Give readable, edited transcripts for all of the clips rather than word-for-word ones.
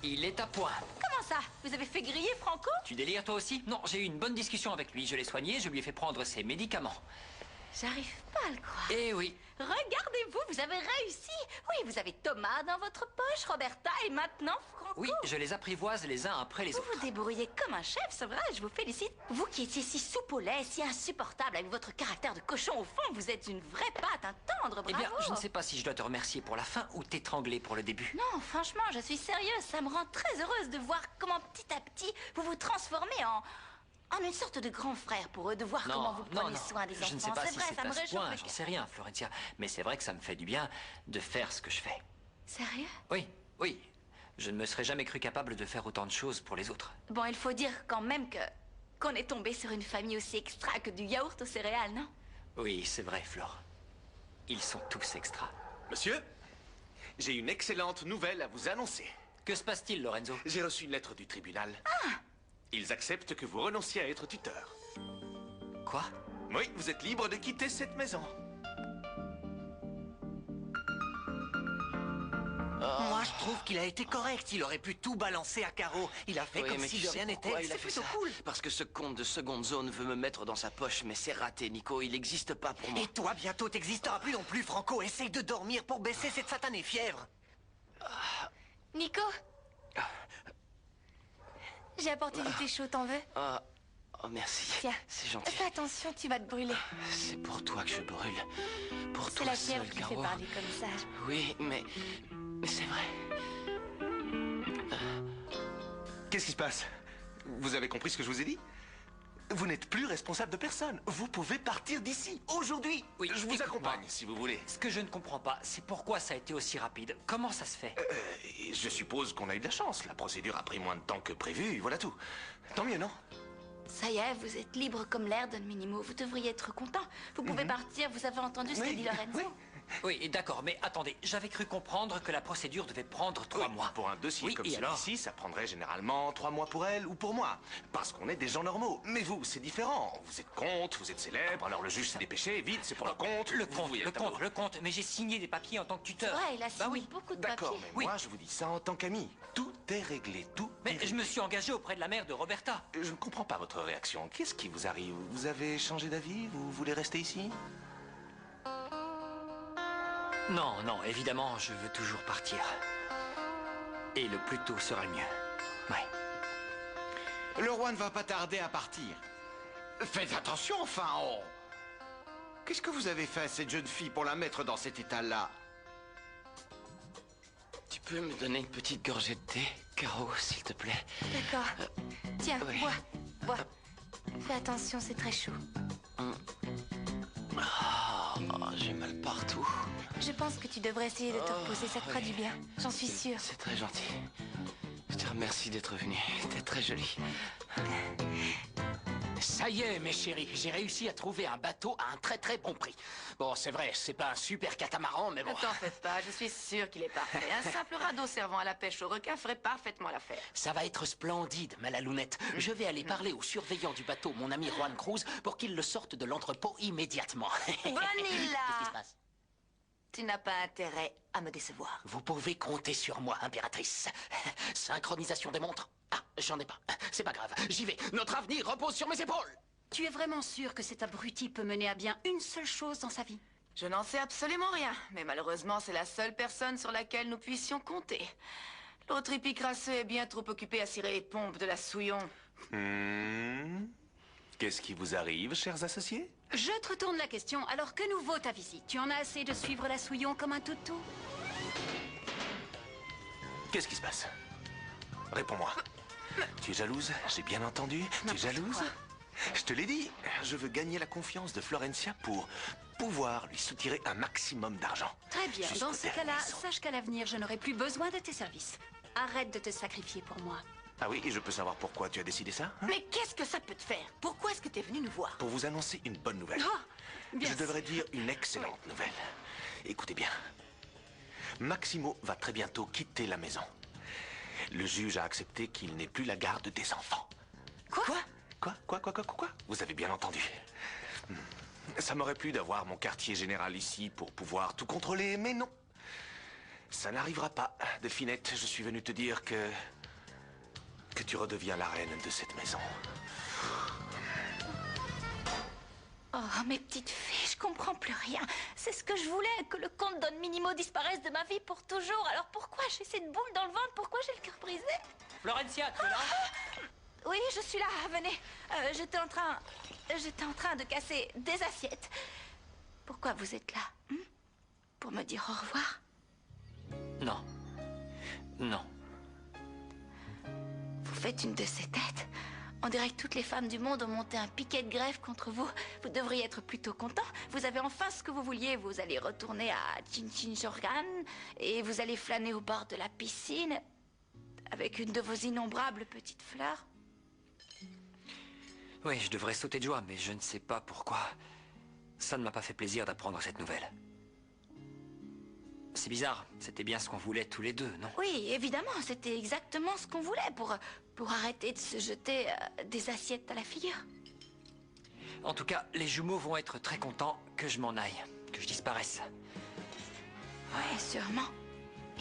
Il est à point. Comment ça? Vous avez fait griller Franco? Tu délires toi aussi? Non, j'ai eu une bonne discussion avec lui. Je l'ai soigné, je lui ai fait prendre ses médicaments. J'arrive pas à le croire. Eh oui. Regardez-vous, vous avez réussi. Oui, vous avez Thomas dans votre poche, Roberta et maintenant Franco. Oui, je les apprivoise les uns après les Vous autres. vous débrouillez comme un chef, c'est vrai, je vous félicite. Vous qui étiez si soupe au lait, si insupportable avec votre caractère de cochon, au fond, vous êtes une vraie pâte, un tendre, bravo. Eh bien, je ne sais pas si je dois te remercier pour la fin ou t'étrangler pour le début. Non, franchement, je suis sérieuse. Ça me rend très heureuse de voir comment petit à petit vous vous transformez en une sorte de grand frère pour eux, de voir comment vous prenez soin des enfants. Je ne sais pas c'est si vrai, c'est ça me à ce réchauffe point, le j'en cœur. sais rien, Florentia. Mais c'est vrai que ça me fait du bien de faire ce que je fais. Sérieux? Oui, oui. Je ne me serais jamais cru capable de faire autant de choses pour les autres. Bon, il faut dire quand même qu'on est tombé sur une famille aussi extra que du yaourt aux céréales, non? Oui, c'est vrai, Flore. Ils sont tous extras. Monsieur, j'ai une excellente nouvelle à vous annoncer. Que se passe-t-il, Lorenzo? J'ai reçu une lettre du tribunal. Ils acceptent que vous renonciez à être tuteur. Quoi? Oui, vous êtes libre de quitter cette maison. Moi, je trouve qu'il a été correct. Il aurait pu tout balancer à Caro. Il a fait Oui, comme mais si tu de sais rien pourquoi n'était. il a C'est fait plutôt ça? cool. Parce que ce compte de seconde zone veut me mettre dans sa poche, mais c'est raté, Nico. Il n'existe pas pour moi. Et toi, bientôt, t'existeras plus non plus, Franco. Essaye de dormir pour baisser cette satanée fièvre. Nico? J'ai apporté du thé chaud, t'en veux? Oh, merci. Tiens, C'est gentil. fais attention, tu vas te brûler. C'est pour toi que je brûle. Pour C'est toi la seul, fièvre qui fait Caro. parler comme ça. Oui, mais c'est vrai. Qu'est-ce qui se passe? Vous avez compris ce que je vous ai dit? Vous n'êtes plus responsable de personne. Vous pouvez partir d'ici, aujourd'hui. Oui, je vous écoute-moi. accompagne, si vous voulez. Ce que je ne comprends pas, c'est pourquoi ça a été aussi rapide. Comment ça se fait? Et je suppose qu'on a eu de la chance. La procédure a pris moins de temps que prévu, et voilà tout. Tant mieux, non? Ça y est, vous êtes libre comme l'air, Don Minimo. Vous devriez être content. Vous pouvez partir, vous avez entendu ce qu'a dit Lorenzo? oui. Oui, d'accord, mais attendez, j'avais cru comprendre que la procédure devait prendre 3 mois. Pour un dossier Oui, comme et alors? celui-ci, ça prendrait généralement 3 mois pour elle ou pour moi. Parce qu'on est des gens normaux. Mais vous, c'est différent. Vous êtes comte, vous êtes célèbre, alors le juge s'est dépêché, vite, c'est pour le compte. Le Vous compte, voyez le tableau. compte, le compte, mais j'ai signé des papiers en tant que tuteur. Ouais, il a signé Bah oui. beaucoup de D'accord, papiers. mais moi, je vous dis ça en tant qu'ami. Tout est réglé, tout est Mais réglé. je me suis engagé auprès de la mère de Roberta. Je ne comprends pas votre réaction. Qu'est-ce qui vous arrive? Vous avez changé d'avis? Vous voulez rester ici? Non, non, évidemment, je veux toujours partir. Et le plus tôt sera le mieux. Ouais. Le roi ne va pas tarder à partir. Faites attention, enfin, oh! Qu'est-ce que vous avez fait à cette jeune fille pour la mettre dans cet état-là? Tu peux me donner une petite gorgée de thé, Caro, s'il te plaît? D'accord. Tiens, oui. bois. Fais attention, c'est très chaud. Oh, j'ai mal partout. Je pense que tu devrais essayer de te reposer, ça te fera oui. du bien. J'en suis sûre. C'est très gentil. Je te remercie d'être venu. T'es très jolie. Ça y est, mes chéris, j'ai réussi à trouver un bateau à un très très bon prix. Bon, c'est vrai, c'est pas un super catamaran, mais bon... Ne t'en fais pas, je suis sûre qu'il est parfait. Un simple radeau servant à la pêche au requin ferait parfaitement l'affaire. Ça va être splendide, Malalounette. Je vais aller parler au surveillant du bateau, mon ami Juan Cruz, pour qu'il le sorte de l'entrepôt immédiatement. Qu'est-ce qui se Bonilla! passe? Tu n'as pas intérêt à me décevoir. Vous pouvez compter sur moi, impératrice. Synchronisation des montres? Ah, j'en ai pas. C'est pas grave, j'y vais. Notre avenir repose sur mes épaules. Tu es vraiment sûr que cet abruti peut mener à bien une seule chose dans sa vie? Je n'en sais absolument rien, mais malheureusement, c'est la seule personne sur laquelle nous puissions compter. L'autre hippie crasseux est bien trop occupé à cirer les pompes de la Souillon. Qu'est-ce qui vous arrive, chers associés? Je te retourne la question. Alors que nous vaut ta visite? Tu en as assez de suivre la Souillon comme un toutou? Qu'est-ce qui se passe? Réponds-moi. Tu es jalouse? J'ai bien entendu. Tu es jalouse? Je te l'ai dit. Je veux gagner la confiance de Florencia pour pouvoir lui soutirer un maximum d'argent. Très bien. Jusqu'au Dans ce dernier cas-là, sou. sache qu'à l'avenir, je n'aurai plus besoin de tes services. Arrête de te sacrifier pour moi. Ah oui, et je peux savoir pourquoi tu as décidé ça, hein? Mais qu'est-ce que ça peut te faire? Pourquoi est-ce que t'es venu nous voir? Pour vous annoncer une bonne nouvelle. bien Je devrais dire une excellente nouvelle. Écoutez bien. Maximo va très bientôt quitter la maison. Le juge a accepté qu'il n'ait plus la garde des enfants. Quoi? Quoi? Vous avez bien entendu. Ça m'aurait plu d'avoir mon quartier général ici pour pouvoir tout contrôler, mais non. Ça n'arrivera pas. Delphinette, je suis venu te dire que que tu redeviens la reine de cette maison. Oh, mes petites filles, je comprends plus rien. C'est ce que je voulais, que le comte Don Minimo disparaisse de ma vie pour toujours. Alors pourquoi j'ai cette boule dans le ventre? Pourquoi j'ai le cœur brisé? Florencia, tu es là? Oui, je suis là, venez. J'étais en train de casser des assiettes. Pourquoi vous êtes là, hein? Pour me dire au revoir? Non. Non. Vous faites une de ces têtes. On dirait que toutes les femmes du monde ont monté un piquet de grève contre vous. Vous devriez être plutôt content. Vous avez enfin ce que vous vouliez. Vous allez retourner à Chinchorgan et vous allez flâner au bord de la piscine avec une de vos innombrables petites fleurs. Oui, je devrais sauter de joie, mais je ne sais pas pourquoi. Ça ne m'a pas fait plaisir d'apprendre cette nouvelle. C'est bizarre, c'était bien ce qu'on voulait tous les deux, non? Oui, évidemment, c'était exactement ce qu'on voulait pour arrêter de se jeter des assiettes à la figure. En tout cas, les jumeaux vont être très contents que je m'en aille, que je disparaisse. Oui, sûrement.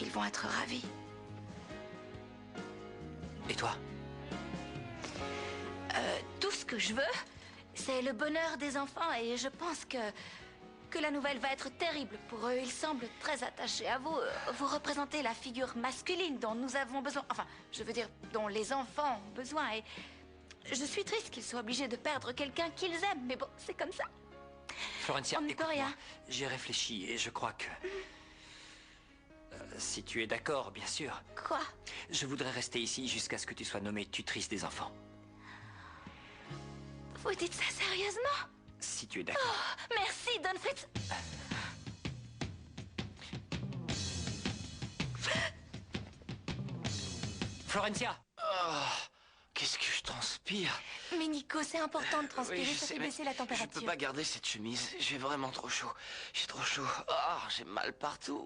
Ils vont être ravis. Et toi? Tout ce que je veux, c'est le bonheur des enfants et je pense que la nouvelle va être terrible pour eux. Ils semblent très attachés à vous. Vous représentez la figure masculine dont nous avons besoin. Enfin, je veux dire, dont les enfants ont besoin. Et je suis triste qu'ils soient obligés de perdre quelqu'un qu'ils aiment. Mais bon, c'est comme ça. Florencia, On n'y peut écoute-moi. rien. J'ai réfléchi et je crois que... si tu es d'accord, bien sûr. Quoi? Je voudrais rester ici jusqu'à ce que tu sois nommée tutrice des enfants. Vous dites ça sérieusement? Si tu es d'accord. Oh, merci, Don Fritz. Florencia! Qu'est-ce que je transpire? Mais Nico, c'est important de transpirer, Oui, je ça sais, fait mais baisser la température. je peux pas garder cette chemise. J'ai vraiment trop chaud. J'ai trop chaud. J'ai mal partout.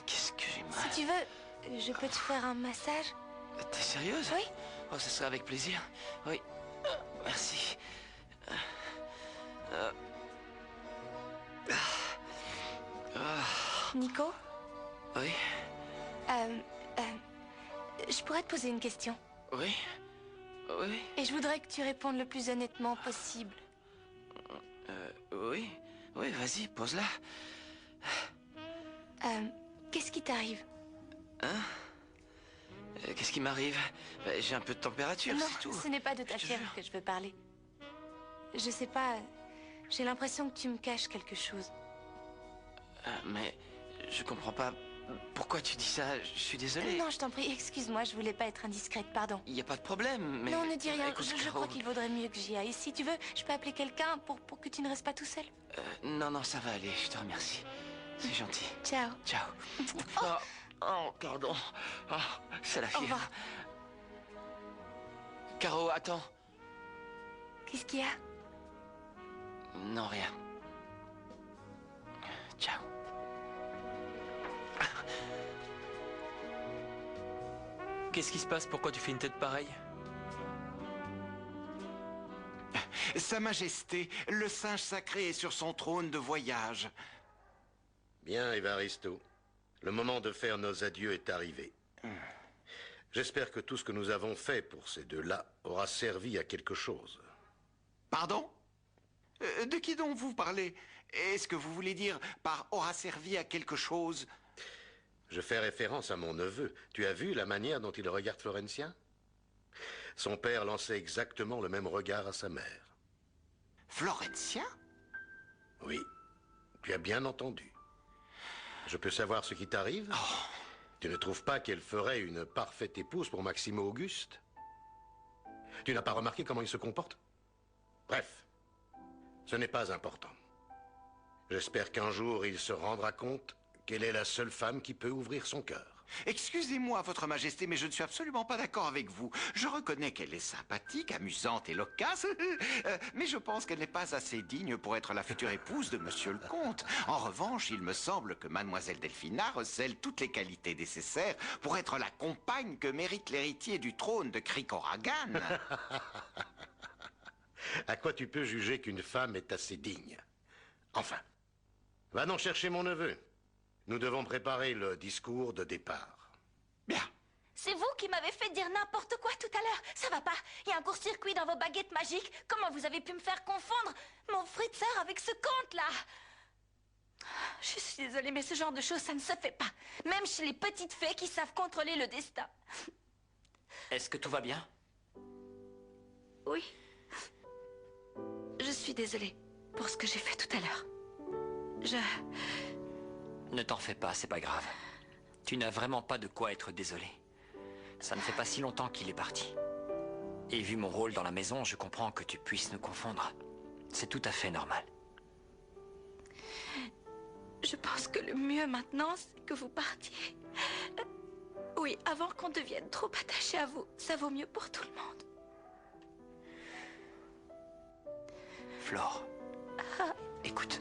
Qu'est-ce que j'ai mal. Si tu veux, je peux te faire un massage? T'es sérieuse? Oui. Oh, ça serait avec plaisir. Oui. Merci. Nico? Oui. Je pourrais te poser une question. Oui. Oui. Et je voudrais que tu répondes le plus honnêtement possible. Oui. Oui, vas-y, pose-la. Qu'est-ce qui t'arrive? Hein? Qu'est-ce qui m'arrive? J'ai un peu de température, Non, c'est tout. ce n'est pas de ta Je te fièvre jure. que je veux parler. Je sais pas, j'ai l'impression que tu me caches quelque chose. Mais je comprends pas. Pourquoi tu dis ça? Je suis désolé. Non, je t'en prie, excuse-moi, je voulais pas être indiscrète, pardon. Il n'y a pas de problème, mais... Non, ne dis rien, Écoute, je Caro, crois qu'il vaudrait mieux que j'y aille. Si tu veux, je peux appeler quelqu'un pour que tu ne restes pas tout seul. Non, ça va aller, je te remercie. C'est gentil. Ciao. Ciao. Pardon. C'est la Au fièvre. revoir. Caro, attends. Qu'est-ce qu'il y a? Non, rien. Ciao. Qu'est-ce qui se passe? Pourquoi tu fais une tête pareille? Sa Majesté, le singe sacré est sur son trône de voyage. Bien, Évaristo. Le moment de faire nos adieux est arrivé. J'espère que tout ce que nous avons fait pour ces deux-là aura servi à quelque chose. Pardon? De qui donc vous parlez? Est-ce que vous voulez dire par aura servi à quelque chose? Je fais référence à mon neveu. Tu as vu la manière dont il regarde Florencia? Son père lançait exactement le même regard à sa mère. Florencia? Oui, tu as bien entendu. Je peux savoir ce qui t'arrive? Tu ne trouves pas qu'elle ferait une parfaite épouse pour Maximo Auguste? Tu n'as pas remarqué comment il se comporte? Bref, ce n'est pas important. J'espère qu'un jour il se rendra compte qu'elle est la seule femme qui peut ouvrir son cœur. Excusez-moi, Votre Majesté, mais je ne suis absolument pas d'accord avec vous. Je reconnais qu'elle est sympathique, amusante et loquace, mais je pense qu'elle n'est pas assez digne pour être la future épouse de Monsieur le Comte. En revanche, il me semble que Mademoiselle Delphina recèle toutes les qualités nécessaires pour être la compagne que mérite l'héritier du trône de Cricoragan. À quoi tu peux juger qu'une femme est assez digne? Enfin, va donc chercher mon neveu. Nous devons préparer le discours de départ. fait dire n'importe quoi tout à l'heure. Ça va pas. Il y a un court-circuit dans vos baguettes magiques. Comment vous avez pu me faire confondre mon Fritzer avec ce conte-là? Je suis désolée, mais ce genre de choses, ça ne se fait pas. Même chez les petites fées qui savent contrôler le destin. Est-ce que tout va bien? Oui. Je suis désolée pour ce que j'ai fait tout à l'heure. Ne t'en fais pas, c'est pas grave. Tu n'as vraiment pas de quoi être désolé. Ça ne fait pas si longtemps qu'il est parti. Et vu mon rôle dans la maison, je comprends que tu puisses nous confondre. C'est tout à fait normal. Je pense que le mieux maintenant, c'est que vous partiez. Oui, avant qu'on devienne trop attaché à vous. Ça vaut mieux pour tout le monde. Flore, écoute.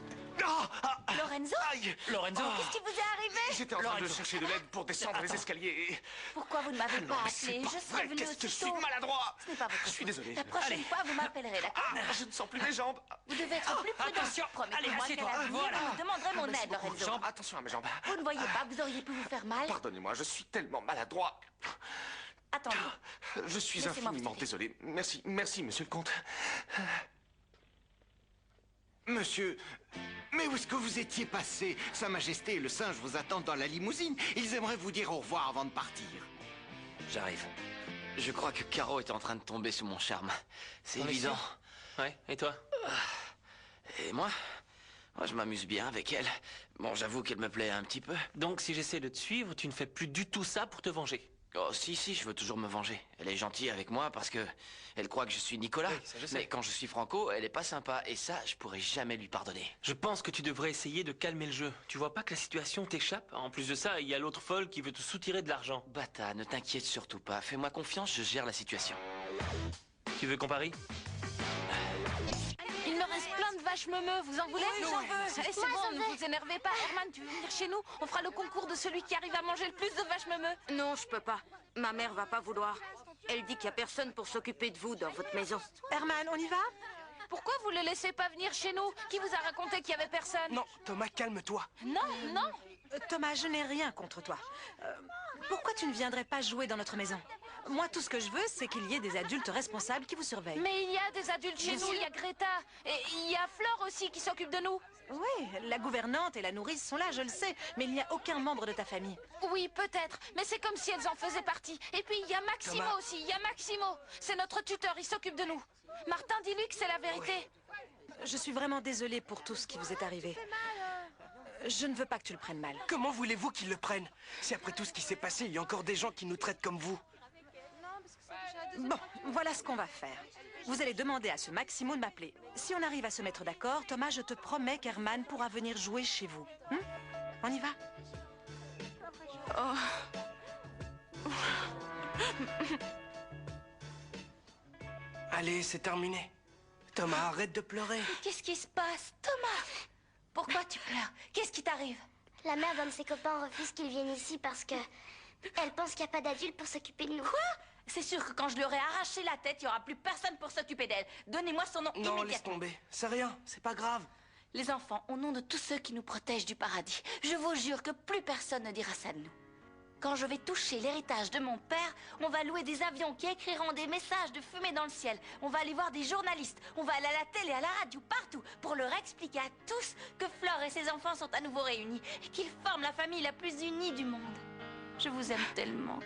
Lorenzo? Aïe! Lorenzo! Qu'est-ce qui vous est arrivé? J'étais en train de chercher de l'aide pour descendre les escaliers et... Pourquoi vous ne m'avez Non, pas mais c'est appelé? pas Je serais vrai. venue Qu'est-ce que je aussitôt. suis maladroit! Ce n'est pas votre Je suis faute. désolé. La prochaine Allez. fois, vous m'appellerez, d'accord? Je ne sens plus mes jambes. Vous devez être plus prudent. attention. Allez, Promettez-moi qu'à assieds-toi. l'avenir, Voilà. vous me demanderez mon Merci aide, beaucoup. Lorenzo. Attention à mes jambes. Vous ne voyez pas, vous auriez pu vous faire mal. Pardonnez-moi, je suis tellement maladroit. Attendez. Je suis Laissez-moi infiniment vous désolé. Merci, merci, monsieur le comte. Monsieur, mais où est-ce que vous étiez passé? Sa Majesté et le singe vous attendent dans la limousine. Ils aimeraient vous dire au revoir avant de partir. J'arrive. Je crois que Caro est en train de tomber sous mon charme. C'est On est évident. sûr? Ouais, et toi? Et moi? Moi, je m'amuse bien avec elle. Bon, j'avoue qu'elle me plaît un petit peu. Donc, si j'essaie de te suivre, tu ne fais plus du tout ça pour te venger. Oh, si, je veux toujours me venger. Elle est gentille avec moi parce que elle croit que je suis Nicolas. Oui, ça, je sais. Mais quand je suis Franco, elle est pas sympa. Et ça, je pourrais jamais lui pardonner. Je pense que tu devrais essayer de calmer le jeu. Tu vois pas que la situation t'échappe? En plus de ça, il y a l'autre folle qui veut te soutirer de l'argent. Bata, ne t'inquiète surtout pas. Fais-moi confiance, je gère la situation. Tu veux qu'on parie? Il me reste plein de vaches meumeux, vous en voulez? Oui, j'en veux. Eh, c'est bon, ne vous énervez pas. Herman, tu veux venir chez nous? On fera le concours de celui qui arrive à manger le plus de vaches meumeux. Non, je peux pas. Ma mère va pas vouloir. Elle dit qu'il y a personne pour s'occuper de vous dans votre maison. Herman, on y va? Pourquoi vous le laissez pas venir chez nous? Qui vous a raconté qu'il y avait personne? Non, Thomas, calme-toi. Non, non. Thomas, je n'ai rien contre toi. Pourquoi tu ne viendrais pas jouer dans notre maison? Moi, tout ce que je veux, c'est qu'il y ait des adultes responsables qui vous surveillent. Mais il y a des adultes chez Bien nous, sûr. il y a Greta. Et il y a Flore aussi qui s'occupe de nous. Oui, la gouvernante et la nourrice sont là, je le sais, mais il n'y a aucun membre de ta famille. Oui, peut-être, mais c'est comme si elles en faisaient partie. Et puis il y a Maximo Thomas. aussi, il y a Maximo. C'est notre tuteur, il s'occupe de nous. Martin, dis-lui que c'est la vérité. Je suis vraiment désolée pour tout ce qui vous est arrivé. Je ne veux pas que tu le prennes mal. Comment voulez-vous qu'ils le prennent? Si après tout ce qui s'est passé, il y a encore des gens qui nous traitent comme vous. Bon, voilà ce qu'on va faire. Vous allez demander à ce Maximo de m'appeler. Si on arrive à se mettre d'accord, Thomas, je te promets qu'Herman pourra venir jouer chez vous. On y va? Allez, c'est terminé. Thomas, arrête de pleurer. Qu'est-ce qui se passe? Thomas! Pourquoi tu pleures? Qu'est-ce qui t'arrive? La mère d'un de ses copains refuse qu'ils viennent ici parce que... elle pense qu'il n'y a pas d'adulte pour s'occuper de nous. Quoi? C'est sûr que quand je lui aurai arraché la tête, il n'y aura plus personne pour s'occuper d'elle. Donnez-moi son nom Non, laisse immédiatement. tomber. C'est rien, c'est pas grave. Les enfants, au nom de tous ceux qui nous protègent du paradis, je vous jure que plus personne ne dira ça de nous. Quand je vais toucher l'héritage de mon père, on va louer des avions qui écriront des messages de fumée dans le ciel. On va aller voir des journalistes. On va aller à la télé, à la radio, partout, pour leur expliquer à tous que Flore et ses enfants sont à nouveau réunis et qu'ils forment la famille la plus unie du monde. Je vous aime tellement.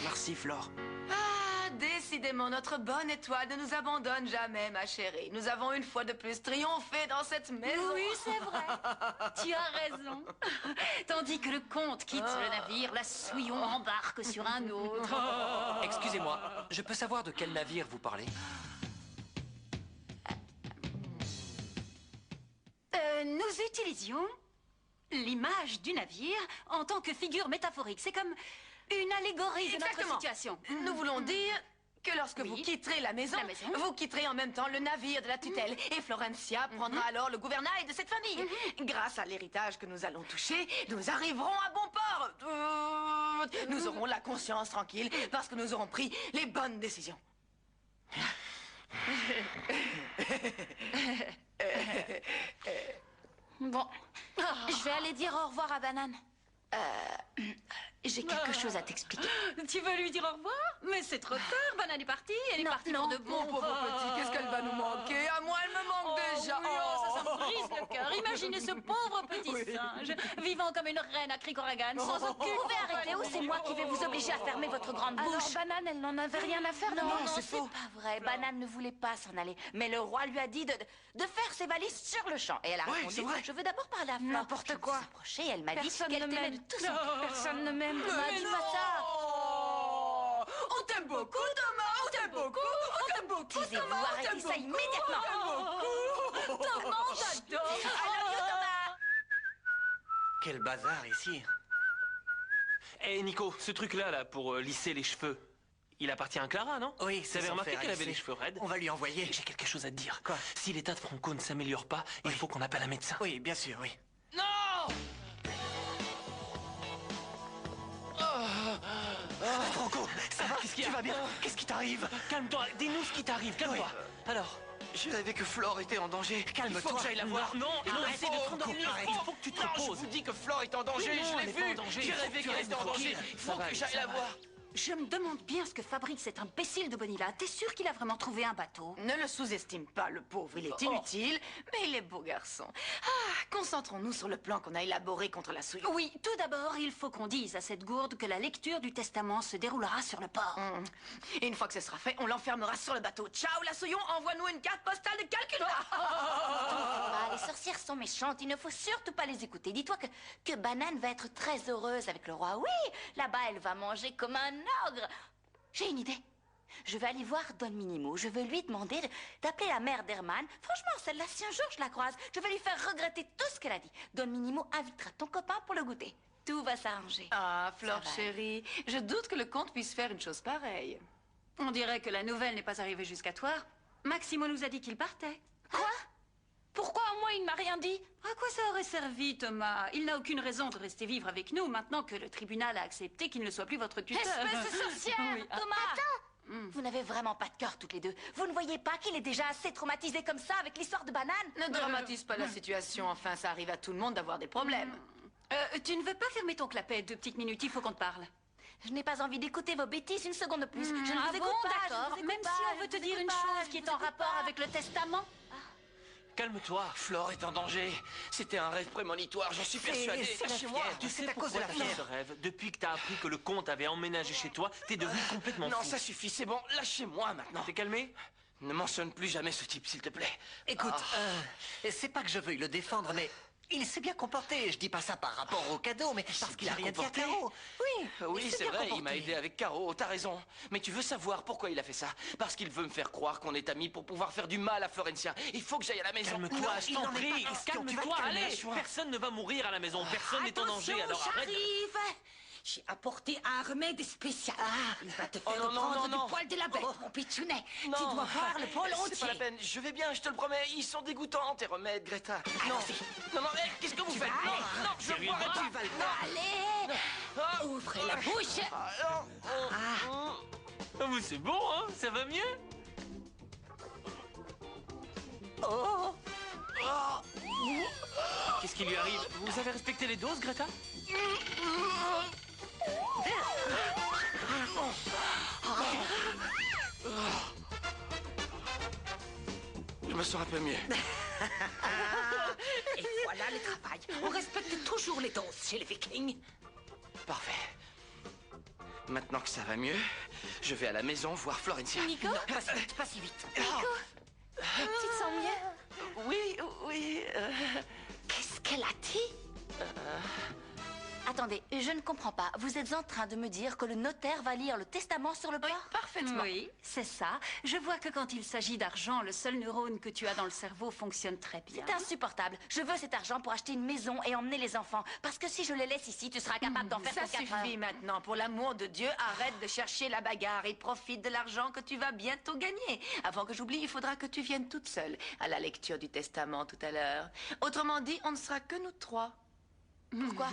Merci, Flore. Ah, décidément, notre bonne étoile ne nous abandonne jamais, ma chérie. Nous avons une fois de plus triomphé dans cette maison. Oui, c'est vrai. Tu as raison. Tandis que le comte quitte le navire, la Souillon embarque sur un autre. Excusez-moi, je peux savoir de quel navire vous parlez? Nous utilisions l'image du navire en tant que figure métaphorique. C'est comme une allégorie de notre Exactement. situation. Nous voulons dire que lorsque Oui. vous quitterez la maison, La maison. vous quitterez en même temps le navire de la tutelle. Et Florencia prendra alors le gouvernail de cette famille. Grâce à l'héritage que nous allons toucher, nous arriverons à bon port. Nous aurons la conscience tranquille parce que nous aurons pris les bonnes décisions. Bon, je vais aller dire au revoir à Banane. j'ai quelque chose à t'expliquer. Tu veux lui dire au revoir? Mais c'est trop tard, Banane est partie. Elle est partie pour de bon. Mon pauvre petit, qu'est-ce qu'elle va nous manquer? À moi, elle me manque déjà. Oui, ça me brise le cœur. Imaginez ce pauvre petit singe, vivant comme une reine à Cricorigan, sans aucune... Vous pouvez arrêter ou c'est moi qui vais vous obliger à fermer votre grande bouche? Alors, Banane, elle n'en avait rien à faire de Non, moi. c'est pas vrai. Banane ne voulait pas s'en aller. Mais le roi lui a dit de faire ses valises sur le champ. Et elle a répondu, je veux d'abord parler à Flore. N'importe quoi. Approché, elle m'a dit Personne qu'elle ne t'aimait de m'aime. tout son cœur. Personne ne m'aime. Dis pas ça. On t'aime beaucoup, Thomas, on t'aime beaucoup, on t'aime beaucoup, Taisez-vous, Thomas, on arrêtez t'aime ça immédiatement. Thomas, on t'adore. I love you, Thomas. Quel bazar ici. Eh Nico, ce truc-là, là, pour lisser les cheveux, il appartient à Clara, non? Oui, T'avais son remarqué fer à qu'elle avait lisser. les cheveux raides? On va lui envoyer. J'ai quelque chose à te dire. Quoi? Si l'état de Franco ne s'améliore pas, il faut qu'on appelle un médecin. Oui, bien sûr, oui. Non! Franco, ça va? Qu'est-ce qu'il y Tu a? vas bien? Qu'est-ce qui t'arrive? Calme-toi, dis-nous ce qui t'arrive, calme-toi. Oui. Alors? Je rêvais que Flore était en danger. Calme-toi. Il faut que j'aille la voir. Non, Arrête, essaie de Franco, t'endormir. arrête. Il faut que tu te Non, reposes. je vous dis que Flore est en danger. Non, Je l'ai elle est pas vu. en danger. J'ai Il faut rêvé que tu qu'elle restes était en danger. tranquille. Il Ça faut va que aller, j'aille ça la va. voir. Je me demande bien ce que fabrique cet imbécile de Bonilla. T'es sûr qu'il a vraiment trouvé un bateau? Ne le sous-estime pas, le pauvre. Il est inutile, mais il est beau garçon. Concentrons-nous sur le plan qu'on a élaboré contre la souillure. Oui, tout d'abord, il faut qu'on dise à cette gourde que la lecture du testament se déroulera sur le port. Et une fois que ce sera fait, on l'enfermera sur le bateau. Ciao, la Souillon, envoie-nous une carte postale de Calcutta. Ah, les sorcières sont méchantes, il ne faut surtout pas les écouter. Dis-toi que Banane va être très heureuse avec le roi. Oui, là-bas, elle va manger comme un ogre. J'ai une idée. Je vais aller voir Don Minimo. Je vais lui demander d'appeler la mère d'Herman. Franchement, celle-là, si un jour je la croise, je vais lui faire regretter tout ce qu'elle a dit. Don Minimo invitera ton copain pour le goûter. Tout va s'arranger. Ah, Flore Ça va. chérie, je doute que le comte puisse faire une chose pareille. On dirait que la nouvelle n'est pas arrivée jusqu'à toi. Maximo nous a dit qu'il partait. Quoi? Pourquoi moi il ne m'a rien dit? À quoi ça aurait servi, Thomas? Il n'a aucune raison de rester vivre avec nous maintenant que le tribunal a accepté qu'il ne soit plus votre tuteur. Espèce de sorcière! Oui. Thomas! Vous n'avez vraiment pas de cœur toutes les deux. Vous ne voyez pas qu'il est déjà assez traumatisé comme ça avec l'histoire de Banane? Ne dramatise pas la situation, enfin, ça arrive à tout le monde d'avoir des problèmes. Tu ne veux pas fermer ton clapet 2 petites minutes, il faut qu'on te parle. Je n'ai pas envie d'écouter vos bêtises une seconde de plus. Je ne Ah vous bon, écoute pas, je d'accord. vous écoute Même pas, si on je veut te vous dire écoute une pas, chose je qui est vous en écoute rapport pas. avec le testament. Calme-toi. Flore est en danger. C'était un rêve prémonitoire, j'en suis persuadé. C'est la Lâchez-moi. fièvre. Tu sais à cause de la fièvre. Ce rêve, depuis que t'as appris que le comte avait emménagé chez toi, t'es devenu complètement Non, fou. ça suffit, c'est bon. Lâchez-moi maintenant. T'es calmé? Ne mentionne plus jamais ce type, s'il te plaît. Écoute, c'est pas que je veuille le défendre, mais il s'est bien comporté. Je dis pas ça par rapport au cadeau, mais parce qu'il a rien dit à Caro. Oui, Oui, c'est vrai, il m'a aidé avec Caro, t'as raison. Mais tu veux savoir pourquoi il a fait ça? Parce qu'il veut me faire croire qu'on est amis pour pouvoir faire du mal à Florencia. Il faut que j'aille à la maison. Calme-toi, je t'en prie. Calme-toi, allez. Lâche-moi. Personne ne va mourir à la maison. Personne n'est en danger, alors arrête. J'arrive. J'ai apporté un remède spécial. Il va te faire Oh, non, reprendre non. du poil de la bête, mon pitchounet. Non. Tu dois voir le pôle entier. C'est pas la peine, je vais bien, je te le promets. Ils sont dégoûtants, tes remèdes, Greta. Non, non, qu'est-ce que vous faites? Non, non, je bois pas. Tu vas le voir. Allez, ouvrez la bouche. Ah, mais c'est bon, hein? Ça va mieux? Qu'est-ce qui lui arrive? Vous avez respecté les doses, Greta? Je me sens un peu mieux. Et voilà le travail. On respecte toujours les doses chez les Vikings. Parfait. Maintenant que ça va mieux, je vais à la maison voir Florencia. Nico? Pas si vite. Nico? Tu te sens mieux? Oui. Qu'est-ce qu'elle a dit? Attendez, je ne comprends pas. Vous êtes en train de me dire que le notaire va lire le testament sur le port? Parfaitement. Oui, c'est ça. Je vois que quand il s'agit d'argent, le seul neurone que tu as dans le cerveau fonctionne très bien. C'est insupportable. Je veux cet argent pour acheter une maison et emmener les enfants. Parce que si je les laisse ici, tu seras capable d'en faire Ça pour 4 heures. suffit maintenant. Pour l'amour de Dieu, arrête de chercher la bagarre et profite de l'argent que tu vas bientôt gagner. Avant que j'oublie, il faudra que tu viennes toute seule à la lecture du testament tout à l'heure. Autrement dit, on ne sera que nous trois. Pourquoi?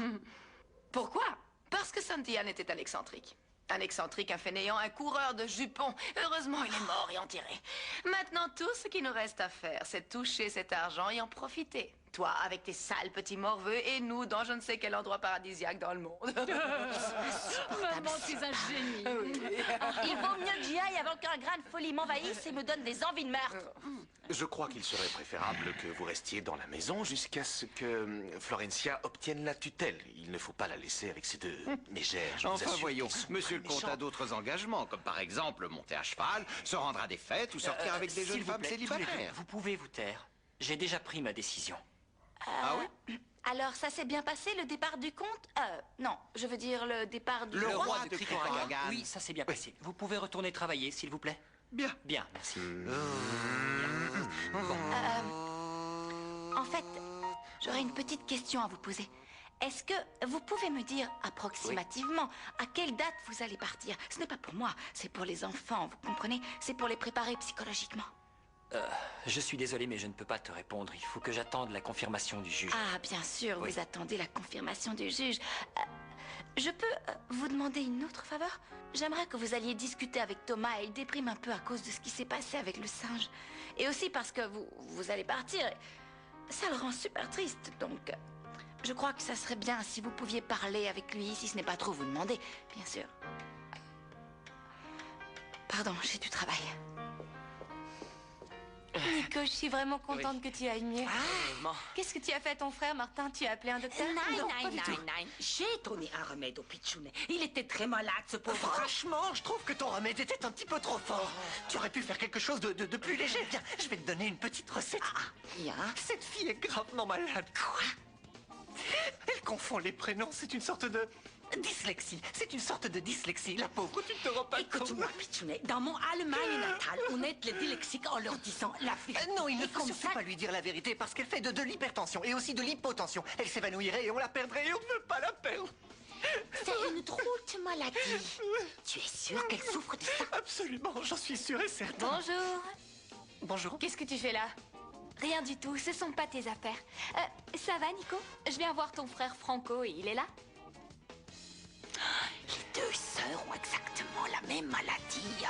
Pourquoi? Parce que Santian était un excentrique. Un excentrique, un fainéant, un coureur de jupons. Heureusement, il est mort et enterré. Maintenant, tout ce qui nous reste à faire, c'est toucher cet argent et en profiter. Toi, avec tes sales petits morveux, et nous, dans je ne sais quel endroit paradisiaque dans le monde. Maman, tu es un génie. Il vaut mieux que j'y aille avant qu'un grain de folie m'envahisse et me donne des envies de meurtre. Je crois qu'il serait préférable que vous restiez dans la maison jusqu'à ce que Florencia obtienne la tutelle. Il ne faut pas la laisser avec ces deux mégères, je vous Enfin, assure. voyons, Ils sont monsieur le très comte a méchants. d'autres engagements, comme par exemple monter à cheval, se rendre à des fêtes ou sortir avec des s'il jeunes vous femmes plaît, tous les deux, célibataires. vous pouvez vous taire. J'ai déjà pris ma décision. Ah oui? Alors, ça s'est bien passé, le départ du comte? Non, je veux dire le départ du... Le roi de Krikoragan. Krikoragan. Oui, ça s'est bien passé. Vous pouvez retourner travailler, s'il vous plaît? Bien. Bien, merci. En fait, j'aurais une petite question à vous poser. Est-ce que vous pouvez me dire approximativement à quelle date vous allez partir? Ce n'est pas pour moi, c'est pour les enfants, vous comprenez? C'est pour les préparer psychologiquement. Je suis désolé, mais je ne peux pas te répondre. Il faut que j'attende la confirmation du juge. Ah, bien sûr, Oui. vous attendez la confirmation du juge. Je peux vous demander une autre faveur? J'aimerais que vous alliez discuter avec Thomas et il déprime un peu à cause de ce qui s'est passé avec le singe. Et aussi parce que vous allez partir. Ça le rend super triste, donc... Je crois que ça serait bien si vous pouviez parler avec lui, si ce n'est pas trop vous demander, bien sûr. Pardon, j'ai du travail. Nico, je suis vraiment contente que tu ailles mieux. Qu'est-ce que tu as fait à ton frère, Martin? Tu as appelé un docteur? Non, pas du tout. J'ai donné un remède au pitchounet. Il était très malade, ce pauvre. Franchement, je trouve que ton remède était un petit peu trop fort. Tu aurais pu faire quelque chose de plus léger. Viens, je vais te donner une petite recette. Cette fille est gravement malade. Quoi? Elle confond les prénoms, c'est une sorte de... dyslexie. C'est une sorte de dyslexie. La pauvre, tu ne te rends pas compte. Écoute-moi, pitchounet, dans mon Allemagne natale, on aide les dyslexiques en leur disant la vérité. Non, il ne Et faut comme surtout ça, pas lui dire la vérité parce qu'elle fait de l'hypertension et aussi de l'hypotension. Elle s'évanouirait et on la perdrait et on ne veut pas la perdre. c'est une drôle maladie. Tu es sûr qu'elle souffre de ça? Absolument, j'en suis sûr et certain. Bonjour. Bonjour. Qu'est-ce que tu fais là? Rien du tout, ce sont pas tes affaires. Ça va, Nico? Je viens voir ton frère Franco et il est là? Les deux sœurs ont exactement la même maladie.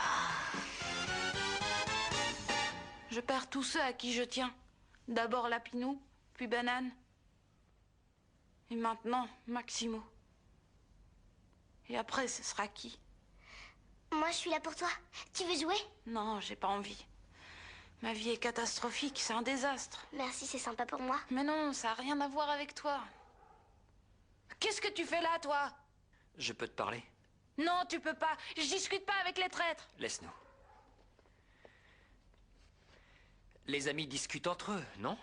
Je perds tous ceux à qui je tiens. D'abord Lapinou, puis Banane. Et maintenant, Maximo. Et après, ce sera qui? Moi, je suis là pour toi. Tu veux jouer? Non, j'ai pas envie. Ma vie est catastrophique, c'est un désastre. Merci, c'est sympa pour moi. Mais non, ça n'a rien à voir avec toi. Qu'est-ce que tu fais là, toi? Je peux te parler? Non, tu peux pas. Je discute pas avec les traîtres. Laisse-nous. Les amis discutent entre eux, non?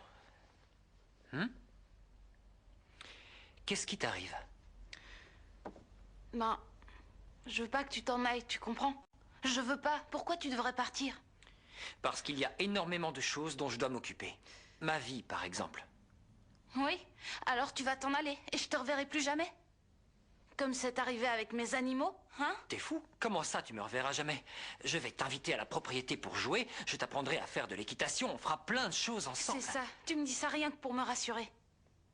Qu'est-ce qui t'arrive? Ben, je veux pas que tu t'en ailles, tu comprends? Je veux pas. Pourquoi tu devrais partir? Parce qu'il y a énormément de choses dont je dois m'occuper. Ma vie, par exemple. Oui, alors tu vas t'en aller et je te reverrai plus jamais. Comme c'est arrivé avec mes animaux, hein? T'es fou? Comment ça, tu me reverras jamais? Je vais t'inviter à la propriété pour jouer, je t'apprendrai à faire de l'équitation, on fera plein de choses ensemble. C'est ça, tu me dis ça rien que pour me rassurer.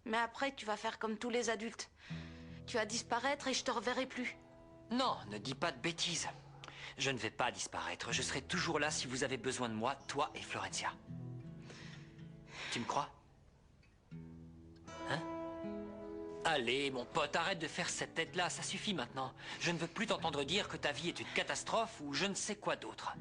Mais après, tu vas faire comme tous les adultes. Tu vas disparaître et je te reverrai plus. Non, ne dis pas de bêtises. Je ne vais pas disparaître, je serai toujours là si vous avez besoin de moi, toi et Florencia. Tu me crois? Hein? Allez, mon pote, arrête de faire cette tête-là, ça suffit maintenant. Je ne veux plus t'entendre dire que ta vie est une catastrophe ou je ne sais quoi d'autre.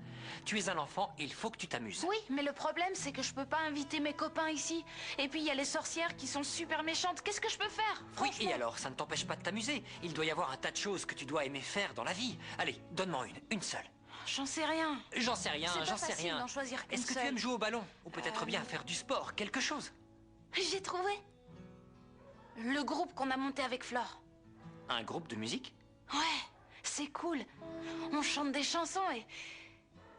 Tu es un enfant et il faut que tu t'amuses. Oui, mais le problème, c'est que je peux pas inviter mes copains ici. Et puis, il y a les sorcières qui sont super méchantes. Qu'est-ce que je peux faire? Oui, et alors, ça ne t'empêche pas de t'amuser. Il doit y avoir un tas de choses que tu dois aimer faire dans la vie. Allez, donne-moi une seule. J'en sais rien. J'en sais rien, C'est pas j'en sais facile rien. d'en choisir qu'une Est-ce que tu seule. aimes jouer au ballon? Ou peut-être bien faire du sport, quelque chose? J'ai trouvé. Le groupe qu'on a monté avec Flore. Un groupe de musique? Ouais, c'est cool. On chante des chansons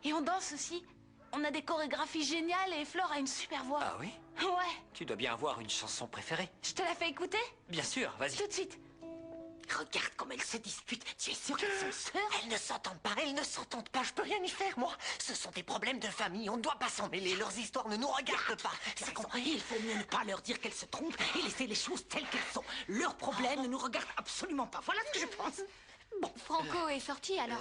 et on danse aussi. On a des chorégraphies géniales et Flore a une super voix. Ah oui? Ouais. Tu dois bien avoir une chanson préférée. Je te la fais écouter? Bien sûr, vas-y. Tout de suite. Regarde comme elles se disputent. Tu es sûr qu'elles sont sœurs? Elles ne s'entendent pas, elles ne s'entendent pas. Je peux rien y faire, moi. Ce sont des problèmes de famille. On ne doit pas s'en mêler. Leurs histoires ne nous regardent pas. C'est compris. Il faut mieux ne pas leur dire qu'elles se trompent et laisser les choses telles qu'elles sont. Leurs problèmes ne nous regardent absolument pas. Voilà ce que je pense. Bon, Franco est sorti alors?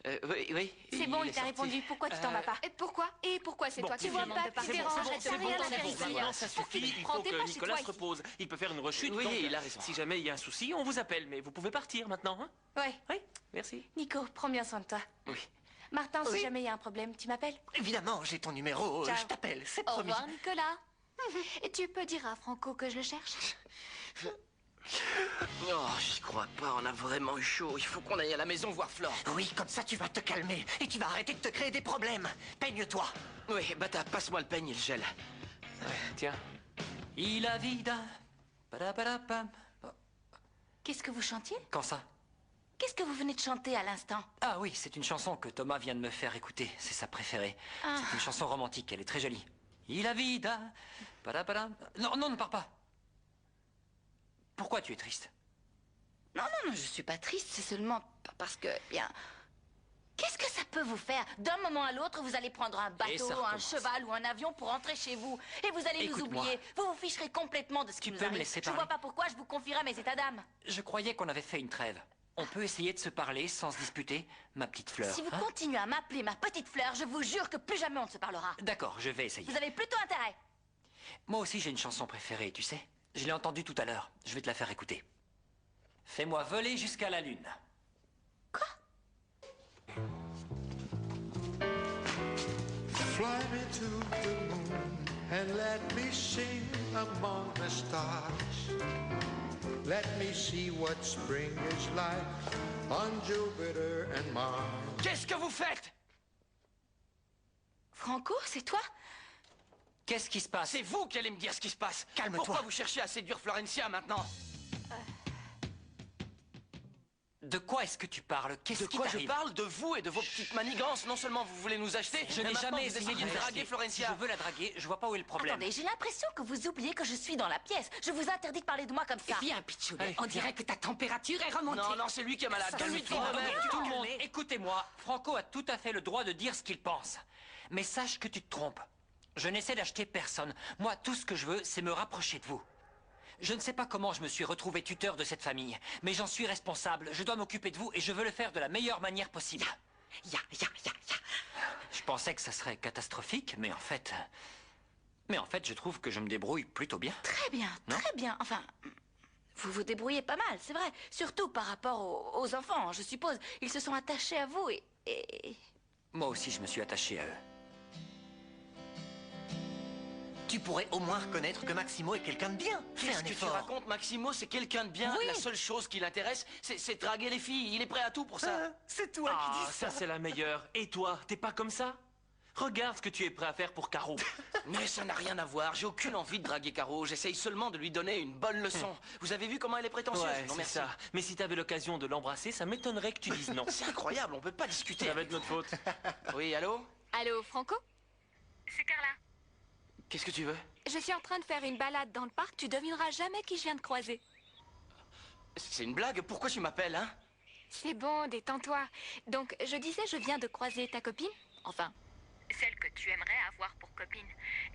Oui. C'est bon, il est t'a sorti. répondu. Pourquoi tu t'en vas pas? Et pourquoi? Et pourquoi c'est toi qui tu vois me pas demandes de que tu partir? déranges, Arrête de c'est bon, rien c'est faire bon, ici. c'est bon. Maintenant, ça suffit. Il Prends faut tes que pas chez Nicolas toi. se repose. Il peut faire une rechute. Oui, donc, il a raison. Si jamais il y a un souci, on vous appelle. Mais vous pouvez partir maintenant, hein? Ouais. Oui, merci. Nico, prends bien soin de toi. Oui. Martin, si Oui. jamais il y a un problème, tu m'appelles? Évidemment, j'ai ton numéro. Ciao. Je t'appelle, c'est Au promis. revoir, Nicolas. Et tu peux dire à Franco que je le cherche? Oh, j'y crois pas, on a vraiment eu chaud. Il faut qu'on aille à la maison voir Flore. Oui, comme ça tu vas te calmer et tu vas arrêter de te créer des problèmes. Peigne-toi. Oui, Bata, passe-moi le peigne et le gel. Tiens. Il a vida. Padapam. Qu'est-ce que vous chantiez? Quand ça? Qu'est-ce que vous venez de chanter à l'instant? Ah oui, c'est une chanson que Thomas vient de me faire écouter. C'est sa préférée. Ah. C'est une chanson romantique, elle est très jolie. Il a vida. Padapam. Non, non, ne pars pas. Pourquoi tu es triste? Non, je suis pas triste, c'est seulement parce que, bien... Qu'est-ce que ça peut vous faire? D'un moment à l'autre, vous allez prendre un Et bateau, ça un recommence. cheval ou un avion pour rentrer chez vous. Et vous allez nous Écoute-moi. oublier. Vous vous ficherez complètement de ce qui Tu nous peux me arrive. laisser Je parler? vois pas pourquoi je vous confierais mes états d'âme. Je croyais qu'on avait fait une trêve. On peut essayer de se parler sans se disputer, ma petite fleur. Si vous hein? continuez à m'appeler ma petite fleur, je vous jure que plus jamais on ne se parlera. D'accord, je vais essayer. Vous avez plutôt intérêt. Moi aussi, j'ai une chanson préférée, tu sais. Je l'ai entendue tout à l'heure. Je vais te la faire écouter. Fais-moi voler jusqu'à la lune. Fly me to the moon and let me sing among the stars. Let me see what spring is like on Jupiter and Mars. Qu'est-ce que vous faites? Franco, c'est toi? Qu'est-ce qui se passe? C'est vous qui allez me dire ce qui se passe. Calme-toi. Pourquoi vous cherchez à séduire Florencia maintenant? De quoi est-ce que tu parles? Qu'est-ce De qui quoi je t'arrive? parle? De vous et de vos petites manigances. Non seulement vous voulez nous acheter, Je mais n'ai maintenant jamais vous essayé essayez de vous draguer acheter. Florencia. Si je veux la draguer, je vois pas où est le problème. Attendez, j'ai l'impression que vous oubliez que je suis dans la pièce. Je vous interdis de parler de moi comme ça. Viens, Pichounet, Allez, on viens. dirait que ta température est remontée. Non, non, c'est lui qui est malade. Ça Calme-toi. suffit, Tout Robert. le monde, écoutez-moi. Franco a tout à fait le droit de dire ce qu'il pense. Mais sache que tu te trompes. Je n'essaie d'acheter personne. Moi, tout ce que je veux, c'est me rapprocher de vous. Je ne sais pas comment je me suis retrouvé tuteur de cette famille, mais j'en suis responsable. Je dois m'occuper de vous et je veux le faire de la meilleure manière possible. Je pensais que ça serait catastrophique, mais en fait... je trouve que je me débrouille plutôt bien. Très bien, Non? très bien. Enfin, vous vous débrouillez pas mal, c'est vrai. Surtout par rapport aux enfants, je suppose. Ils se sont attachés à vous et... Moi aussi, je me suis attaché à eux. Tu pourrais au moins reconnaître que Maximo est quelqu'un de bien. Fais Qu'est-ce un que tu effort. racontes? Maximo, c'est quelqu'un de bien. Oui. La seule chose qui l'intéresse, c'est draguer les filles. Il est prêt à tout pour ça. C'est toi Ah, qui dis ça. ça c'est la meilleure. Et toi, t'es pas comme ça? Regarde ce que tu es prêt à faire pour Caro. Mais ça n'a rien à voir. J'ai aucune envie de draguer Caro. J'essaye seulement de lui donner une bonne leçon. Vous avez vu comment elle est prétentieuse? Ouais, Non, c'est merci. ça. Mais si t'avais l'occasion de l'embrasser, ça m'étonnerait que tu dises non. C'est incroyable, on peut pas discuter. Ça va être notre faute. Oui, allô? Allô, Franco? C'est Carla. Qu'est-ce que tu veux? Je suis en train de faire une balade dans le parc. Tu devineras jamais qui je viens de croiser. C'est une blague? Pourquoi tu m'appelles, hein? C'est bon, détends-toi. Donc, je disais, je viens de croiser ta copine. Enfin, Celle que tu aimerais avoir pour copine.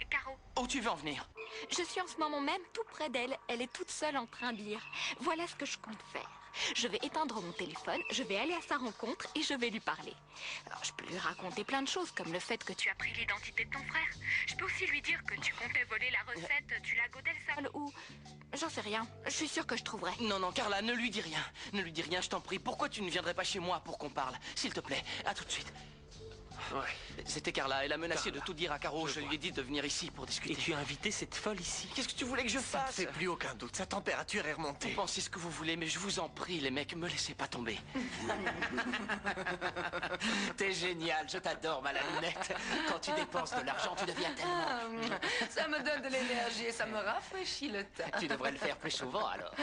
Caro. Où tu veux en venir? je suis en ce moment même tout près d'elle. Elle est toute seule en train de lire. Voilà ce que je compte faire. Je vais éteindre mon téléphone, je vais aller à sa rencontre et je vais lui parler. Alors, je peux lui raconter plein de choses, comme le fait que tu Tu as pris l'identité de ton frère. Je peux aussi lui dire que tu comptais voler la recette du lago del Sable. ou... J'en sais rien. Je suis sûre que je trouverai. Non, non, Carla, ne lui dis rien. Ne lui dis rien, je t'en prie. Pourquoi tu ne viendrais pas chez moi pour qu'on parle? S'il te plaît, à tout de suite. Ouais. C'était Carla, elle a menacé Carla. de tout dire à Caro. Je vois. lui ai dit de venir ici pour Et discuter. tu as invité cette folle ici. Qu'est-ce que tu voulais que je Ça ne fasse? fait plus aucun doute. Sa température est remontée. Vous pensez ce que vous voulez, mais je vous en prie, les mecs, me laissez pas tomber. T'es génial, je t'adore, ma lunette. Quand tu dépenses de l'argent, tu deviens tellement... Ça me donne de l'énergie et ça me rafraîchit le teint. Tu devrais le faire plus souvent, alors.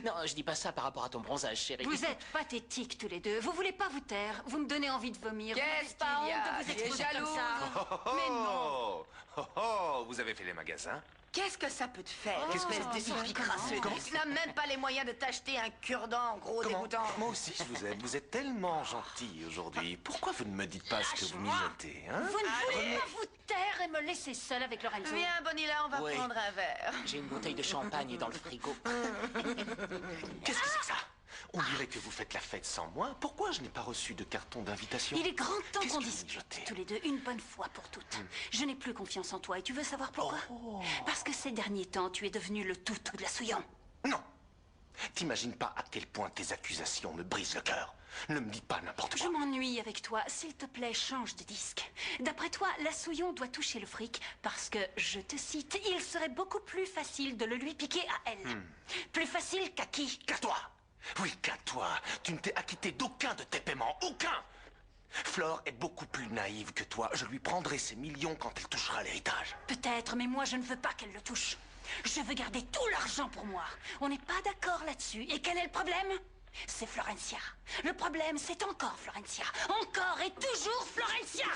Non, je dis pas ça par rapport à ton bronzage, chérie. Vous êtes pathétiques tous les deux. Vous voulez pas vous taire. Vous me donnez envie de vomir. Qu'est-ce Vous n'avez pas qu'il y a? honte de vous Tu es exposer comme jalouse? ça. Mais non. Vous avez fait les magasins? Qu'est-ce que ça peut te faire, Qu'est-ce que espèce d'esprit crasseux? Tu n'as même pas les moyens de t'acheter un cure-dent, gros dégoûtant. Moi aussi, je vous aime. Vous êtes tellement gentil aujourd'hui. Pourquoi vous ne me dites pas ce que vous mijotez, hein? Vous ne pouvez pas vous taire et me laisser seule avec Lorenzo. Viens, Bonilla, on va Oui. prendre un verre. J'ai une bouteille de champagne dans le frigo. Qu'est-ce que c'est que ça? On dirait que vous faites la fête sans moi. Pourquoi je n'ai pas reçu de carton d'invitation? Il est grand temps Qu'est-ce qu'on que vous discute mijotez? tous les deux une bonne fois pour toutes. Je n'ai plus confiance en toi et tu veux savoir pourquoi? Parce que ces derniers temps, tu es devenu le toutou de la Souillon. Non. T'imagines pas à quel point tes accusations me brisent le cœur. Ne me dis pas n'importe Je quoi. m'ennuie avec toi. S'il te plaît, change de disque. D'après toi, la Souillon doit toucher le fric parce que, je te cite, il serait beaucoup plus facile de le lui piquer à elle. Plus facile qu'à qui? Qu'à toi. Oui, qu'à toi. Tu ne t'es acquitté d'aucun de tes paiements. Aucun. Flore est beaucoup plus naïve que toi. Je lui prendrai ses millions quand elle touchera l'héritage. Peut-être, mais moi, je ne veux pas qu'elle le touche. Je veux garder tout l'argent pour moi. On n'est pas d'accord là-dessus. Et quel est le problème? C'est Florencia. Le problème, c'est encore Florencia. Encore et toujours Florencia.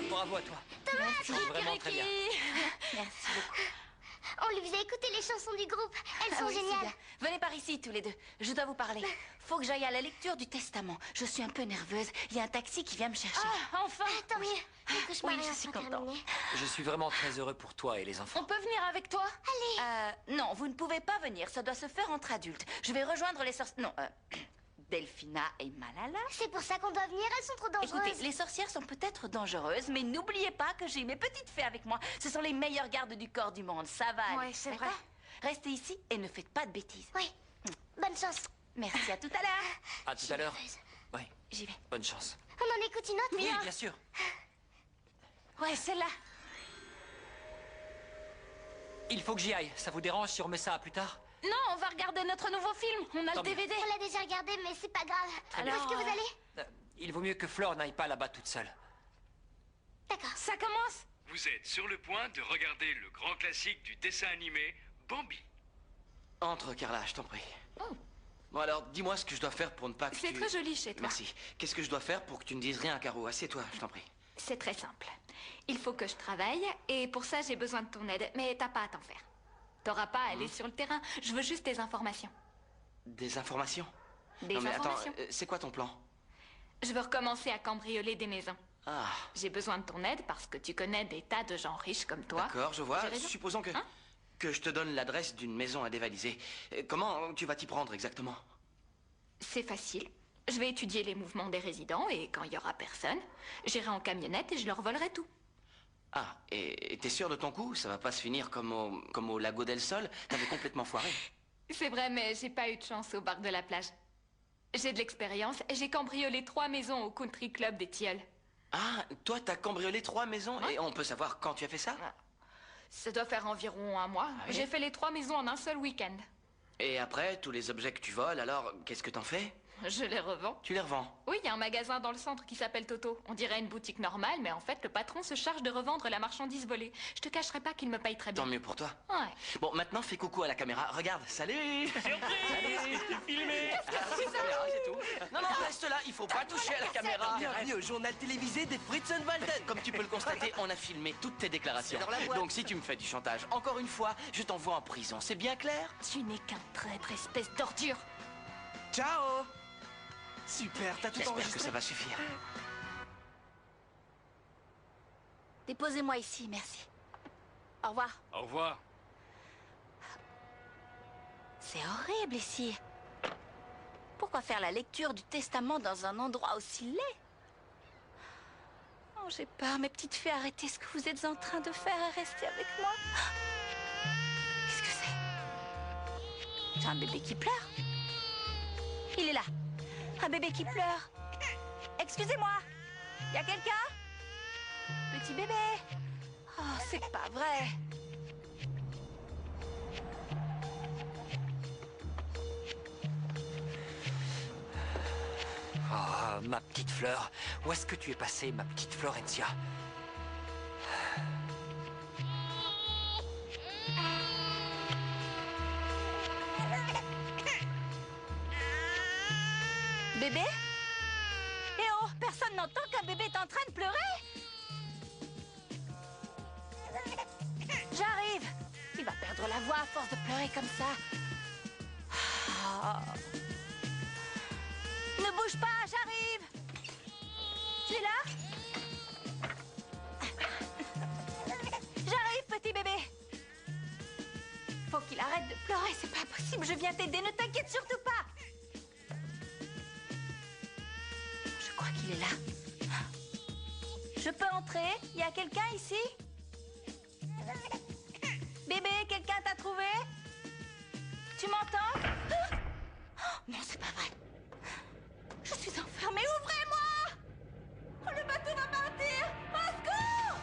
Bravo à toi. Thomas, C'est vraiment très bien. Merci beaucoup. On lui faisait écouter les chansons du groupe. Elles sont oui, c'est géniales. bien. Venez par ici, tous les deux. Je dois vous parler. Faut que j'aille à la lecture du testament. Je suis un peu nerveuse. Il y a un taxi qui vient me chercher. Ah, enfin. Tant mieux. Le cauchemar Oui, est je suis enfin contente. terminé. Je suis vraiment très heureux pour toi et les enfants. On peut venir avec toi? Allez. Non, vous ne pouvez pas venir. Ça doit se faire entre adultes. Je vais rejoindre les sorcières. Non, Delphina et Malala. C'est pour ça qu'on doit venir. Elles sont trop dangereuses. Écoutez, les sorcières sont peut-être dangereuses, mais n'oubliez pas que j'ai mes petites fées avec moi. Ce sont les meilleures gardes du corps du monde. Ça va aller. Ouais, c'est D'accord? vrai. Restez ici et ne faites pas de bêtises. Oui. Bonne chance. Merci, à tout à l'heure. À tout à l'heure. Oui. J'y vais. Bonne chance. On en écoute une autre? Oui, Viens. bien sûr. Ouais, celle-là. Il faut que j'y aille. Ça vous dérange si on remet ça à plus tard? Non, on va regarder notre nouveau film. On a Tant le mieux. DVD. On l'a déjà regardé, mais c'est pas grave. Où bien. est-ce que vous allez? Il vaut mieux que Flore n'aille pas là-bas toute seule. D'accord. Ça commence? Vous êtes sur le point de regarder le grand classique du dessin animé, Bambi. Entre, Carla, je t'en prie. Bon alors, dis-moi ce que je dois faire pour ne pas que C'est tu... très joli chez toi. Merci. Qu'est-ce que je dois faire pour que tu ne dises rien à Caro? Assieds-toi, je t'en prie. C'est très simple. Il faut que je travaille et pour ça j'ai besoin de ton aide, mais t'as pas à t'en faire. T'auras pas à aller sur le terrain, je veux juste des informations. Des informations? Des non mais informations. attends, c'est quoi ton plan? Je veux recommencer à cambrioler des maisons. Ah, J'ai besoin de ton aide parce que tu connais des tas de gens riches comme toi. d'accord, je vois. J'ai raison. Supposons que je te donne l'adresse d'une maison à dévaliser. Comment tu vas t'y prendre exactement? C'est facile. Je vais étudier les mouvements des résidents et quand il y aura personne, j'irai en camionnette et je leur volerai tout. Ah, et t'es sûr de ton coup? Ça va pas se finir comme au Lago del Sol? T'avais complètement foiré. C'est vrai, mais j'ai pas eu de chance au bar de la plage. J'ai de l'expérience et j'ai cambriolé 3 maisons au country club des Tilleuls. Ah, toi t'as cambriolé 3 maisons et on peut savoir quand tu as fait ça? Ça doit faire environ 1 mois. Ah oui? J'ai fait les 3 maisons en un seul week-end. Et après, tous les objets que tu voles, alors qu'est-ce que t'en fais? Je les revends. Tu les revends? Oui, il y a un magasin dans le centre qui s'appelle Toto. On dirait une boutique normale, mais en fait, le patron se charge de revendre la marchandise volée. Je te cacherai pas qu'il me paye très bien. Tant mieux pour toi. Ouais. Bon, maintenant fais coucou à la caméra. Regarde, salut! Surprise! Salut! filmé! C'est tout. Non, non, reste là, il faut pas toucher à la caméra. Bienvenue au journal télévisé des Fritzenwalden. Comme tu peux le constater, on a filmé toutes tes déclarations. C'est dans la boîte. Donc si tu me fais du chantage, encore une fois, je t'envoie en prison. C'est bien clair? Tu n'es qu'un traître, espèce d'ordure. Ciao! Super, t'as tout J'espère enregistré? que ça va suffire. Déposez-moi ici, merci. Au revoir. Au revoir. C'est horrible ici. Pourquoi faire la lecture du testament dans un endroit aussi laid? Oh, j'ai peur, mes petites fées, arrêtez ce que vous êtes en train de faire et restez avec moi. Qu'est-ce que c'est? C'est un bébé qui pleure. Il est là. Un bébé qui pleure. Excusez-moi. Y a quelqu'un? Petit bébé. Oh, c'est pas vrai. Oh, ma petite fleur. Où est-ce que tu es passée, ma petite Florencia? Bébé? Eh oh, personne n'entend qu'un bébé est en train de pleurer? Il va perdre la voix à force de pleurer comme ça. Ah. Ne bouge pas, j'arrive. Tu es là? J'arrive, petit bébé. Faut qu'il arrête de pleurer, c'est pas possible. Je viens t'aider, ne t'inquiète surtout pas. Je crois qu'il est là. Je peux entrer? Il y a quelqu'un ici? Bébé, quelqu'un t'a trouvé? Tu m'entends? Non, c'est pas vrai. Je suis enfermée, ouvrez-moi! Oh, le bateau va partir! Au secours!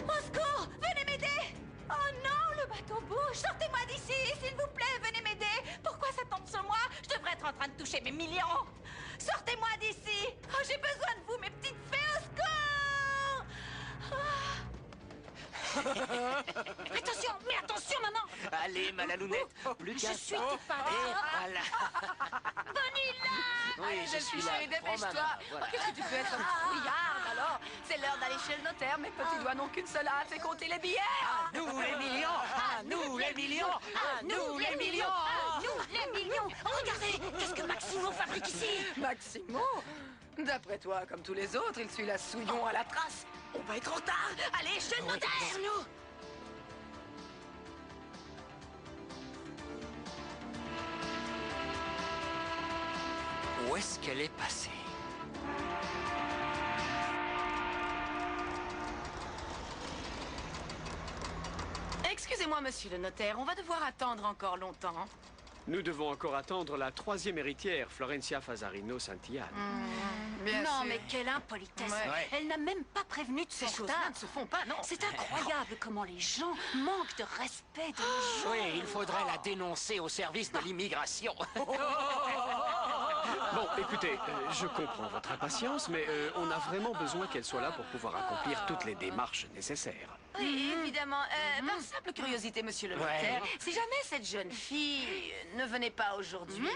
Au secours! Venez m'aider! Oh non, le bateau bouge! Sortez-moi d'ici, s'il vous plaît, venez m'aider! Pourquoi ça tombe sur moi? Je devrais être en train de toucher mes millions! Sortez-moi d'ici! Oh, j'ai besoin de vous, mes petites fées, au secours! Attention, mais attention, maman! Allez, Malalounette, plus qu'un Je suis saut, tes parents. et voilà. Bonnie-là! Oui, je suis là. Chérie, dépêche-toi. Prends ma main, voilà. Oh, qu'est-ce que tu fais, comme fouillarde, alors? C'est l'heure d'aller chez le notaire. Mes petits doigts n'ont qu'une seule hâte, c'est compter les billets. À nous les millions! À nous les millions! À nous les millions! À nous les millions! Regardez, qu'est-ce que Maximo fabrique ici? Maximo? D'après toi, comme tous les autres, il suit la souillon à la trace. On va être en retard. Allez, chez le notaire! Nous! Où est-ce qu'elle est passée? Excusez-moi, monsieur le notaire, on va devoir attendre encore longtemps. Nous devons encore attendre la 3e héritière, Florencia Fasarino Santillane. Bien non, sûr. mais quelle impolitesse! Ouais. Elle n'a même pas prévenu de Ces son choses-là retard. ne se font pas, non. C'est incroyable comment les gens manquent de respect de nos gens. Oui, il faudrait la dénoncer au service de l'immigration. Bon, écoutez, je comprends votre impatience, mais on a vraiment besoin qu'elle soit là pour pouvoir accomplir toutes les démarches nécessaires. Oui, évidemment. Par simple curiosité, monsieur le notaire, si jamais cette jeune fille ne venait pas aujourd'hui,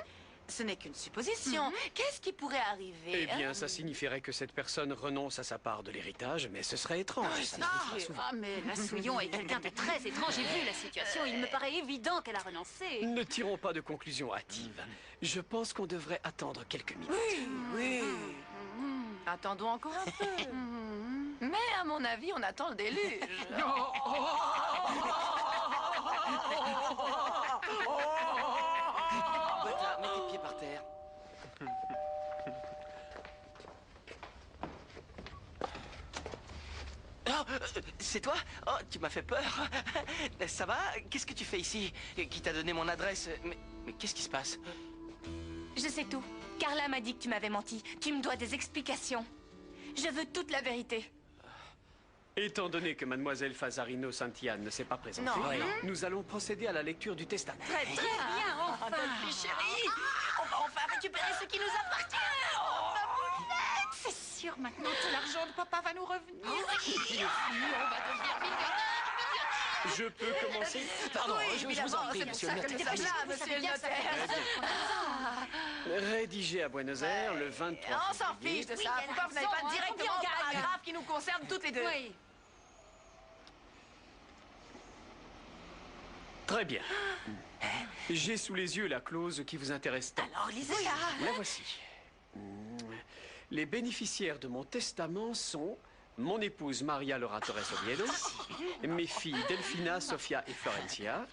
ce n'est qu'une supposition. Qu'est-ce qui pourrait arriver? Eh bien, ça signifierait que cette personne renonce à sa part de l'héritage, mais ce serait étrange. Ça n'arrive pas souvent. Mais la Souillon est quelqu'un de très étrange. J'ai vu la situation. Il me paraît évident qu'elle a renoncé. Ne tirons pas de conclusions hâtives. Je pense qu'on devrait attendre quelques minutes. Oui. Attendons encore un peu. Mais à mon avis, on attend le déluge. Bata, mets tes pieds par terre. Oh, c'est toi? Oh, tu m'as fait peur. Ça va? Qu'est-ce que tu fais ici? Qui t'a donné mon adresse? Mais qu'est-ce qui se passe? Je sais tout. Carla m'a dit que tu m'avais menti. Tu me dois des explications. Je veux toute la vérité. Étant donné que mademoiselle Fasarino Santillane ne s'est pas présentée, Non. nous allons procéder à la lecture du testament. Très bien, enfin. Dolphy, chérie, on va enfin récupérer ce qui nous appartient. C'est sûr, maintenant, tout l'argent de papa va nous revenir. On va devenir millionnaires. Je peux commencer? Pardon, Oui, je vous évidemment, en prie, c'est pour monsieur ça le que nous notaire. sommes là, monsieur le notaire. Rédigé à Buenos Aires le 23 On s'en fiche de ça. Pourquoi vous n'avez pas directement au paragraphe qui nous concerne toutes les deux? Oui. Très bien. J'ai sous les yeux la clause qui vous intéresse tant. Alors, lisez-la. La voici. Les bénéficiaires de mon testament sont mon épouse Maria Laura Torres Oviedo, mes filles Delphina, Sofia et Florencia.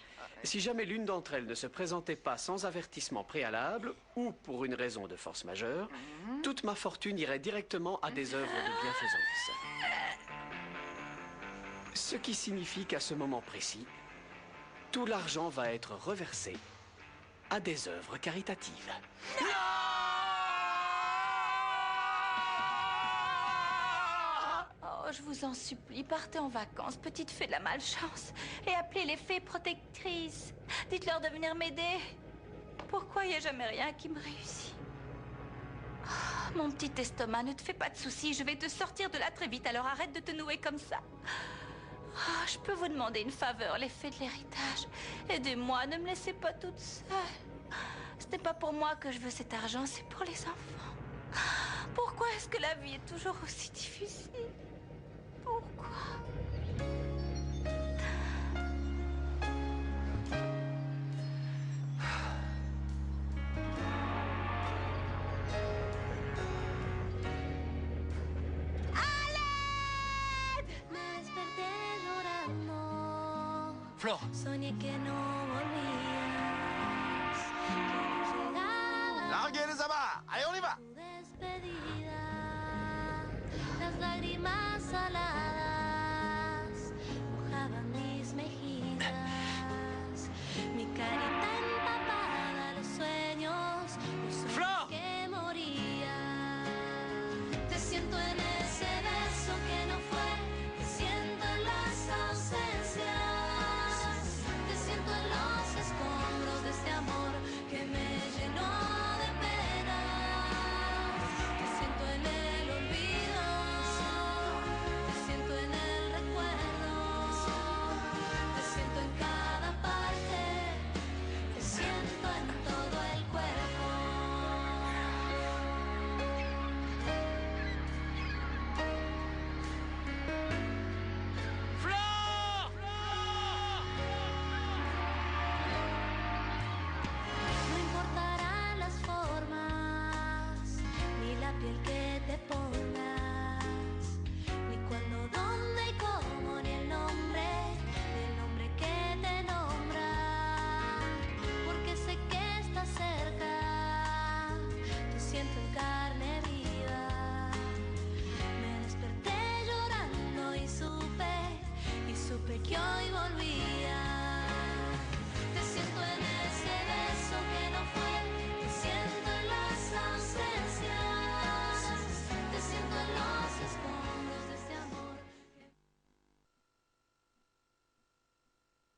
Si jamais l'une d'entre elles ne se présentait pas sans avertissement préalable ou pour une raison de force majeure, toute ma fortune irait directement à des œuvres de bienfaisance. Ce qui signifie qu'à ce moment précis, tout l'argent va être reversé à des œuvres caritatives. Oh, je vous en supplie, partez en vacances, petite fée de la malchance, et appelez les fées protectrices. Dites-leur de venir m'aider. Pourquoi il n'y a jamais rien qui me réussit? Oh, mon petit estomac, ne te fais pas de soucis, je vais te sortir de là très vite, alors arrête de te nouer comme ça. Oh, je peux vous demander une faveur, les fées de l'héritage. Aidez-moi, ne me laissez pas toute seule. Ce n'est pas pour moi que je veux cet argent, c'est pour les enfants. Pourquoi est-ce que la vie est toujours aussi difficile? Pourquoi? Flore. Larguez les amarres. Allez, on y va. Las lágrimas a la